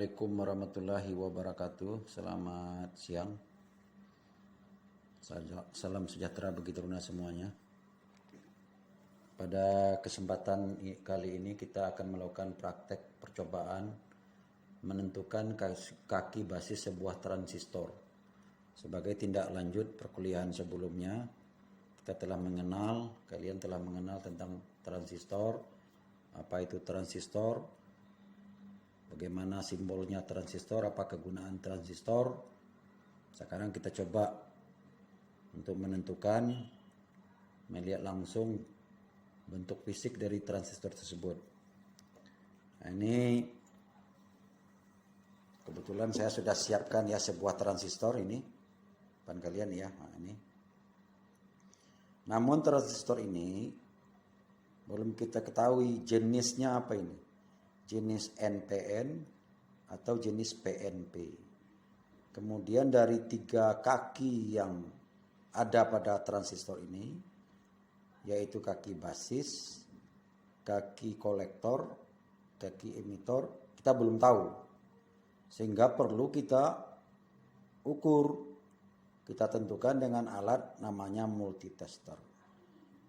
Assalamualaikum warahmatullahi wabarakatuh. Selamat siang. Salam sejahtera bagi teruna semuanya. Pada kesempatan kali ini kita akan melakukan praktek percobaan menentukan kaki basis sebuah transistor. Sebagai tindak lanjut perkuliahan sebelumnya, kita telah mengenal, kalian telah mengenal tentang transistor, apa itu transistor, bagaimana simbolnya transistor, apa kegunaan transistor. Sekarang kita coba untuk menentukan, melihat langsung bentuk fisik dari transistor tersebut. Nah, ini kebetulan saya sudah siapkan ya sebuah transistor ini, depan kalian ya. Nah, ini. Namun transistor ini belum kita ketahui jenisnya apa ini. Jenis NPN atau jenis PNP. Kemudian dari 3 kaki yang ada pada transistor ini, yaitu kaki basis, kaki kolektor, kaki emitor, kita belum tahu. Sehingga perlu kita ukur, kita tentukan dengan alat namanya multitester.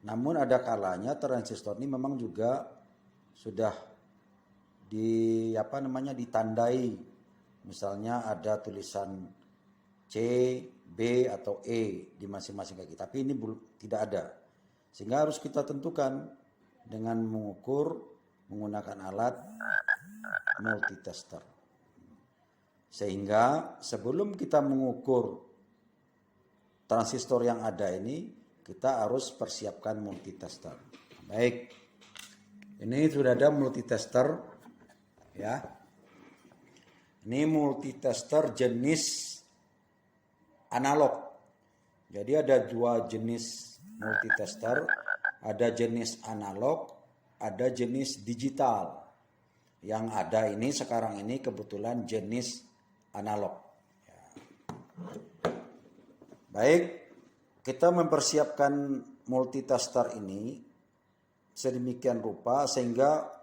Namun ada kalanya transistor ini memang juga sudah ditandai, misalnya ada tulisan C, B atau E di masing-masing kaki, tapi ini tidak ada, sehingga harus kita tentukan dengan mengukur menggunakan alat multitester. Sehingga sebelum kita mengukur transistor yang ada ini, kita harus persiapkan multitester. Baik, ini sudah ada multitester. Ya, ini multitester jenis analog. Jadi ada 2 jenis multitester, ada jenis analog, ada jenis digital. Yang ada ini sekarang ini kebetulan jenis analog. Ya. Baik, kita mempersiapkan multitester ini sedemikian rupa sehingga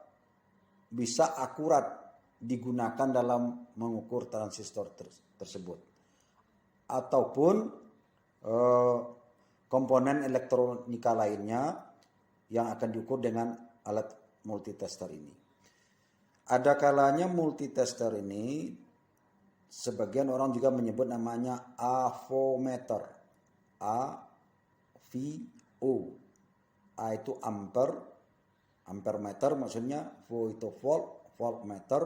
bisa akurat digunakan dalam mengukur transistor tersebut. Ataupun komponen elektronika lainnya yang akan diukur dengan alat multitester ini. Ada kalanya multitester ini, sebagian orang juga menyebut namanya avometer. A-V-O. A itu ampere. Ampermeter maksudnya, V itu volt, voltmeter,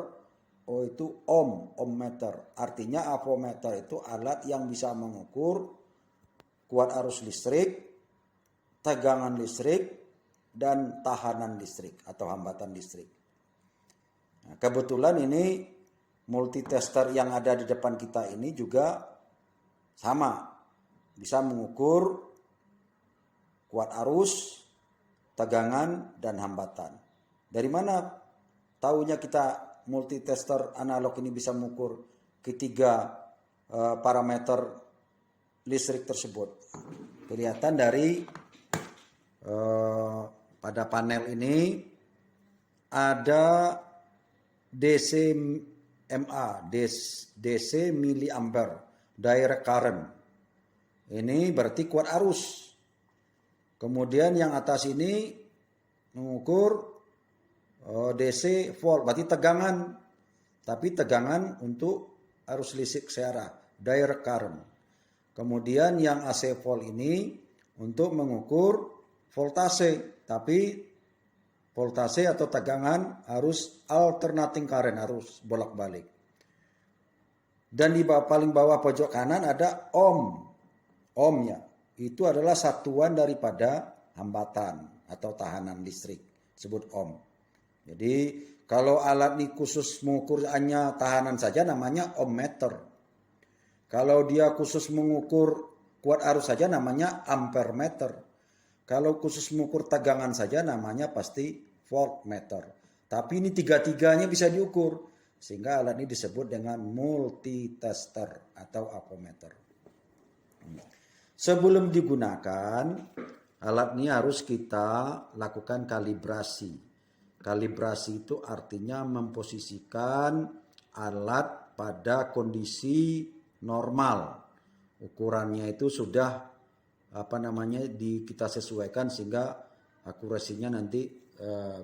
O itu ohmmeter. Artinya avometer itu alat yang bisa mengukur kuat arus listrik, tegangan listrik, dan tahanan listrik atau hambatan listrik. Nah, kebetulan ini multitester yang ada di depan kita ini juga sama, bisa mengukur kuat arus, tegangan, dan hambatan. Dari mana tahunya kita multitester analog ini bisa mengukur ketiga parameter listrik tersebut? Kelihatan dari pada panel ini ada DC MA, DC milliampere, direct current. Ini berarti kuat arus. Kemudian yang atas ini mengukur DC volt, berarti tegangan. Tapi tegangan untuk arus listrik searah, direct current. Kemudian yang AC volt ini untuk mengukur voltase. Tapi voltase atau tegangan arus alternating current, arus bolak-balik. Dan di paling bawah pojok kanan ada ohm. Ohm ya. Itu adalah satuan daripada hambatan atau tahanan listrik, disebut ohm. Jadi kalau alat ini khusus mengukur hanya tahanan saja namanya ohmmeter. Kalau dia khusus mengukur kuat arus saja namanya ampermeter. Kalau khusus mengukur tegangan saja namanya pasti voltmeter. Tapi ini 3-tiganya bisa diukur, sehingga alat ini disebut dengan multitester atau avometer. Sebelum digunakan, alat ini harus kita lakukan kalibrasi. Kalibrasi itu artinya memposisikan alat pada kondisi normal. Ukurannya itu sudah kita sesuaikan sehingga akurasinya nanti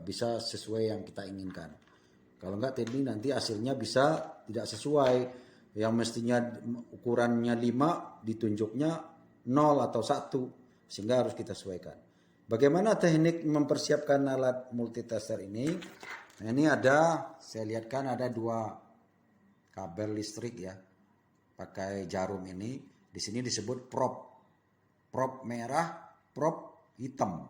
bisa sesuai yang kita inginkan. Kalau enggak nanti hasilnya bisa tidak sesuai. Yang mestinya ukurannya 5 ditunjuknya 0 atau 1 sehingga harus kita sesuaikan. Bagaimana teknik mempersiapkan alat multitester ini? Nah, ini saya lihatkan ada 2 kabel listrik ya. Pakai jarum ini. Di sini disebut prop merah, prop hitam.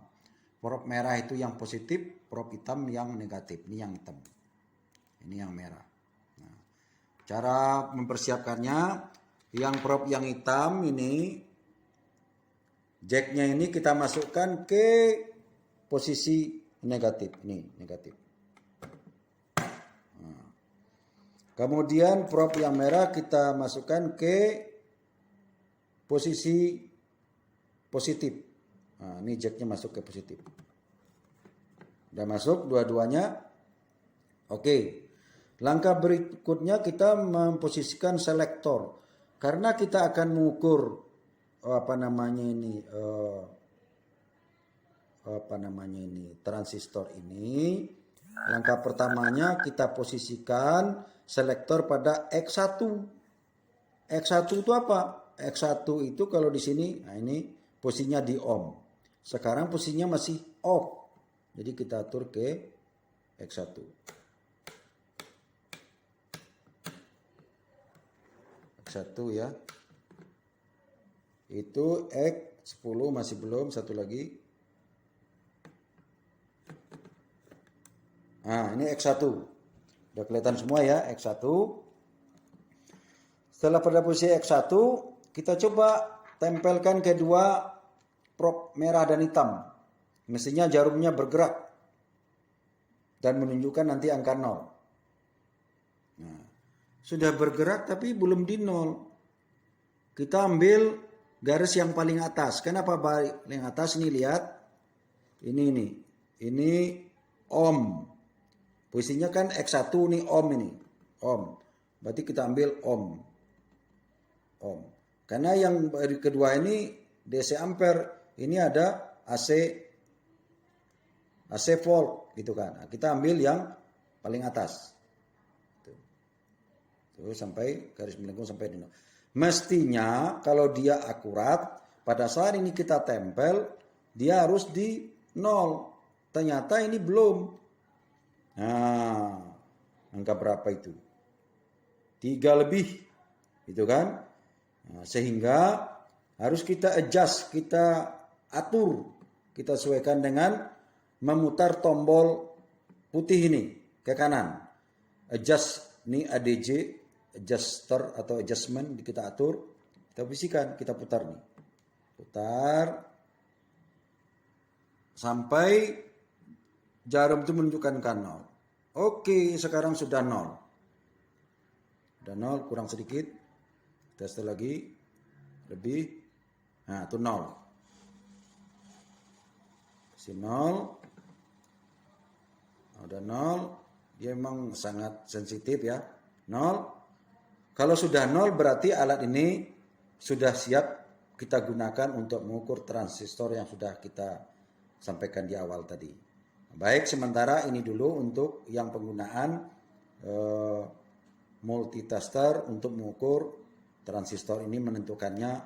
Prop merah itu yang positif, prop hitam yang negatif. Ini yang hitam. Ini yang merah. Nah, cara mempersiapkannya, yang prop yang hitam ini, jacknya ini kita masukkan ke posisi negatif. Ini negatif. Nah, kemudian prop yang merah kita masukkan ke posisi positif. Nah, ini jacknya masuk ke positif. Udah masuk dua-duanya. Oke. Langkah berikutnya kita memposisikan selektor. Karena kita akan mengukur transistor ini. Langkah pertamanya kita posisikan selektor pada X1. X1 itu apa? X1 itu kalau di sini, nah ini posisinya di on. Sekarang posisinya masih off. Jadi kita atur ke X1. X1 ya. Itu X10 masih belum, satu lagi. Nah, ini X1. Udah kelihatan semua ya, X1. Setelah pada posisi X1, kita coba tempelkan kedua prop merah dan hitam. Mestinya jarumnya bergerak dan menunjukkan nanti angka 0. Nah, sudah bergerak tapi belum di 0. Kita ambil garis yang paling atas. Kenapa paling atas? Ini lihat. Ini ohm. Posisinya kan X1 ini ohm ini. Ohm. Berarti kita ambil ohm. Karena yang kedua ini DC ampere. Ini ada AC volt gitu kan. Nah, kita ambil yang paling atas. Tuh sampai garis melengkung sampai di 0. Mestinya kalau dia akurat pada saat ini kita tempel dia harus di 0. Ternyata ini belum. Nah, angka berapa itu? 3 lebih. Gitu kan? Nah, sehingga harus kita adjust, kita atur, kita sesuaikan dengan memutar tombol putih ini ke kanan. Adjust, ini ADJ, adjuster atau adjustment, kita atur, kita bisikan, kita putar nih. Putar sampai jarum itu menunjukkan kan 0. Oke, sekarang sudah 0. Sudah 0, kurang sedikit. Tes lagi, lebih. Nah, itu 0. Si 0. Udah 0. Dia memang sangat sensitif ya. 0. Kalau sudah 0 berarti alat ini sudah siap kita gunakan untuk mengukur transistor yang sudah kita sampaikan di awal tadi. Baik, sementara ini dulu untuk yang penggunaan multitester untuk mengukur transistor ini, menentukannya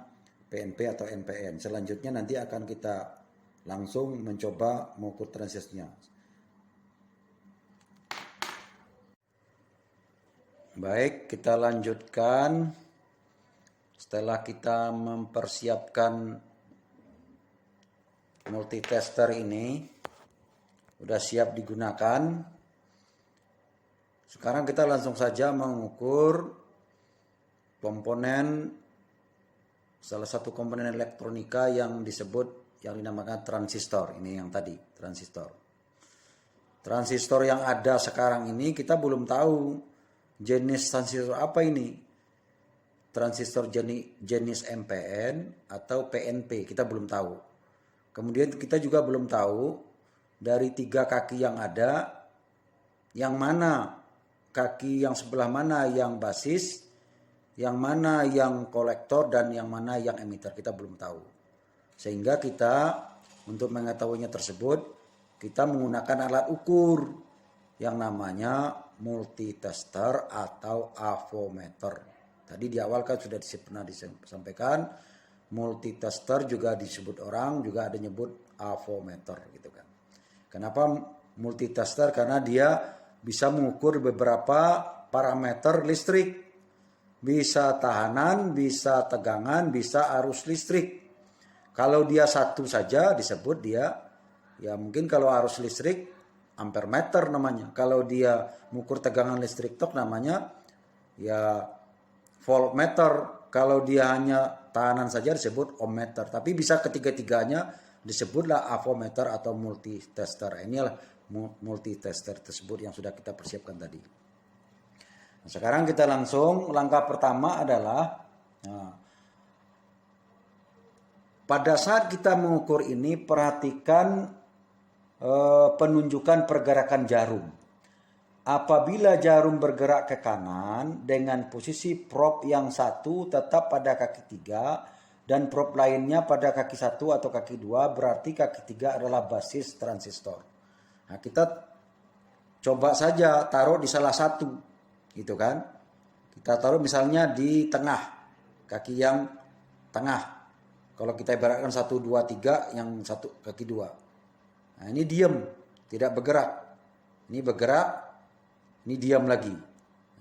PNP atau NPN. Selanjutnya nanti akan kita langsung mencoba mengukur transistornya. Baik, kita lanjutkan. Setelah kita mempersiapkan multitester ini, sudah siap digunakan. Sekarang kita langsung saja mengukur komponen, salah satu komponen elektronika yang dinamakan transistor. Ini yang tadi, transistor. Transistor yang ada sekarang ini kita belum tahu jenis transistor apa ini. Transistor jenis MPN atau PNP, kita belum tahu. Kemudian kita juga belum tahu dari 3 kaki yang ada, yang mana kaki yang sebelah mana yang basis, yang mana yang kolektor, dan yang mana yang emitter. Kita belum tahu. Sehingga kita untuk mengetahuinya tersebut, kita menggunakan alat ukur yang namanya multitester atau avometer. Tadi di awal kan sudah pernah disampaikan, multitester juga disebut orang, juga ada nyebut avometer gitu kan. Kenapa multitester? Karena dia bisa mengukur beberapa parameter listrik. Bisa tahanan, bisa tegangan, bisa arus listrik. Kalau dia satu saja disebut dia, ya mungkin kalau arus listrik ampere meter namanya. Kalau dia mengukur tegangan listrik tok namanya ya voltmeter. Kalau dia hanya tahanan saja disebut ohmmeter. Tapi bisa ketiga-tiganya disebutlah avometer atau multitester. Inilah multitester tersebut yang sudah kita persiapkan tadi. Nah, sekarang kita langsung, langkah pertama adalah pada saat kita mengukur ini perhatikan penunjukan pergerakan jarum. Apabila jarum bergerak ke kanan dengan posisi prop yang satu tetap pada kaki 3 dan prop lainnya pada kaki 1 atau kaki 2, berarti kaki 3 adalah basis transistor. Nah, kita coba saja taruh di salah satu, gitu kan? Kita taruh misalnya di tengah, kaki yang tengah. Kalau kita ibaratkan 1, 2, 3, yang satu kaki 2. Nah, ini diam, tidak bergerak. Ini bergerak, ini diam lagi.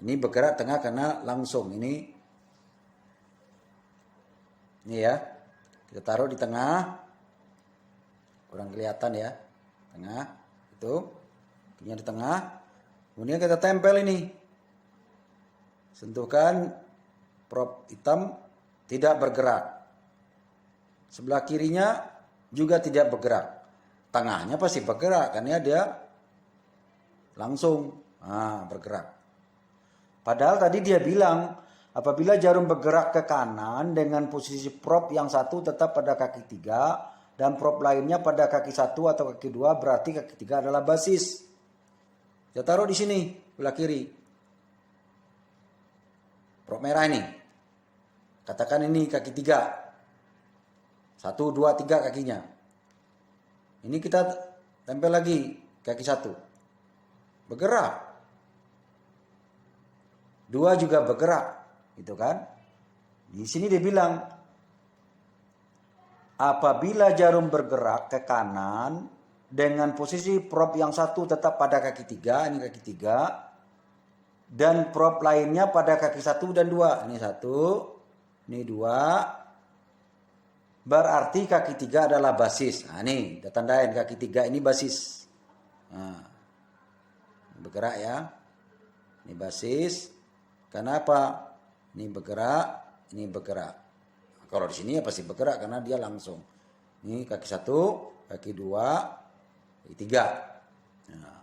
Ini bergerak tengah karena langsung. Ini ya, kita taruh di tengah. Kurang kelihatan ya, tengah itu, kakinya di tengah. Kemudian kita tempel ini, sentuhkan prop hitam, tidak bergerak. Sebelah kirinya juga tidak bergerak. Tengahnya pasti bergerak karena dia langsung bergerak. Padahal tadi dia bilang apabila jarum bergerak ke kanan dengan posisi prop yang satu tetap pada kaki 3 dan prop lainnya pada kaki 1 atau kaki 2, berarti kaki 3 adalah basis. Saya taruh di sini sebelah kiri. Prop merah ini. Katakan ini kaki 3. 1, 2, 3 kakinya. Ini kita tempel lagi kaki 1. Bergerak. 2 juga bergerak, gitu kan? Di sini dia bilang apabila jarum bergerak ke kanan dengan posisi prop yang satu tetap pada kaki 3, ini kaki 3, dan prop lainnya pada kaki 1 dan 2. Ini 1, ini 2. Berarti kaki 3 adalah basis. Nah, ini kita tandain kaki 3 ini basis. Nah, bergerak ya. Ini basis. Kenapa? Ini bergerak, ini bergerak. Kalau di sini ya pasti bergerak karena dia langsung. Ini kaki 1, kaki 2, kaki 3. Nah.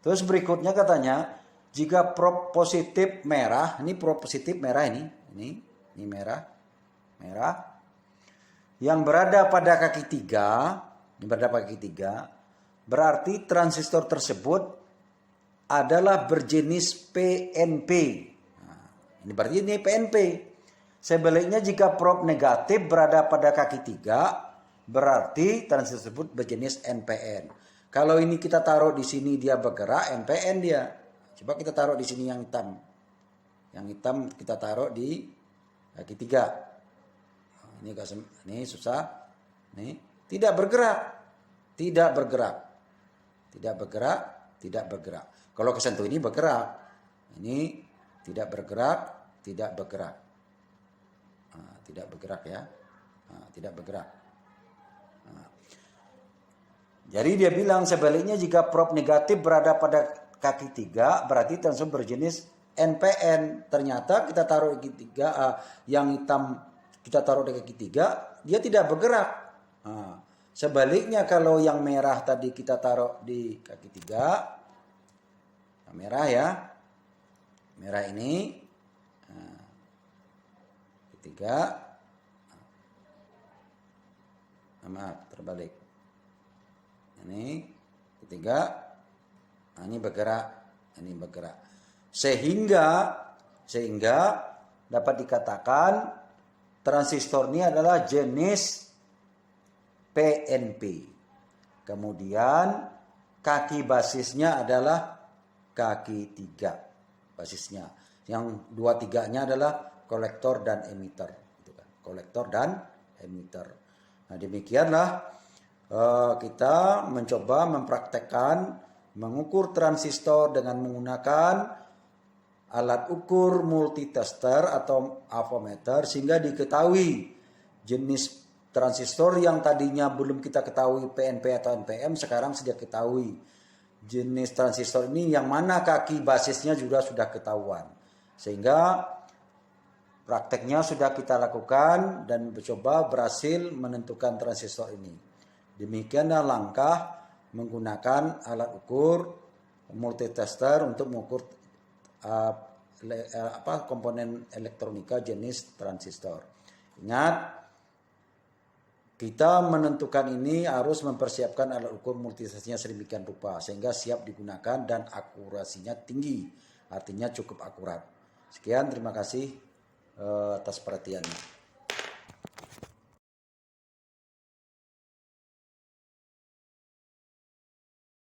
Terus berikutnya katanya, jika prop positif merah, ini prop positif merah ini merah. Yang berada pada kaki 3, ini berada pada kaki 3, berarti transistor tersebut adalah berjenis PNP. Ini berarti ini PNP. Sebaliknya jika prop negatif berada pada kaki 3, berarti transistor tersebut berjenis NPN. Kalau ini kita taruh di sini dia bergerak, NPN dia. Coba kita taruh di sini yang hitam. Yang hitam kita taruh di kaki 3. Ini susah. Ini tidak bergerak. Tidak bergerak. Tidak bergerak, tidak bergerak. Kalau kesentuh ini bergerak. Ini tidak bergerak, tidak bergerak. Tidak bergerak ya. Tidak bergerak. Jadi dia bilang sebaliknya jika prop negatif berada pada kaki 3, berarti transistor berjenis NPN. Ternyata kita taruh di kaki 3, yang hitam kita taruh di kaki 3, dia tidak bergerak. Sebaliknya kalau yang merah tadi kita taruh di kaki 3, merah ya. Merah ini ketiga, maaf terbalik. Ini ketiga, ini bergerak, ini bergerak. Sehingga dapat dikatakan transistor ini adalah jenis PNP. Kemudian kaki basisnya adalah kaki 3 basisnya. Yang 2-3-nya adalah kolektor dan emitter. Kolektor dan emitter. Nah, demikianlah kita mencoba mempraktekkan mengukur transistor dengan menggunakan alat ukur multitester atau avometer sehingga diketahui jenis transistor yang tadinya belum kita ketahui PNP atau NPM, sekarang sudah ketahui. Jenis transistor ini yang mana kaki basisnya juga sudah ketahuan. Sehingga prakteknya sudah kita lakukan dan mencoba berhasil menentukan transistor ini. Demikianlah langkah menggunakan alat ukur multitester untuk mengukur komponen elektronika jenis transistor. Ingat, kita menentukan ini harus mempersiapkan alat ukur multitesternya sedemikian rupa sehingga siap digunakan dan akurasinya tinggi, artinya cukup akurat. Sekian, terima kasih atas perhatiannya.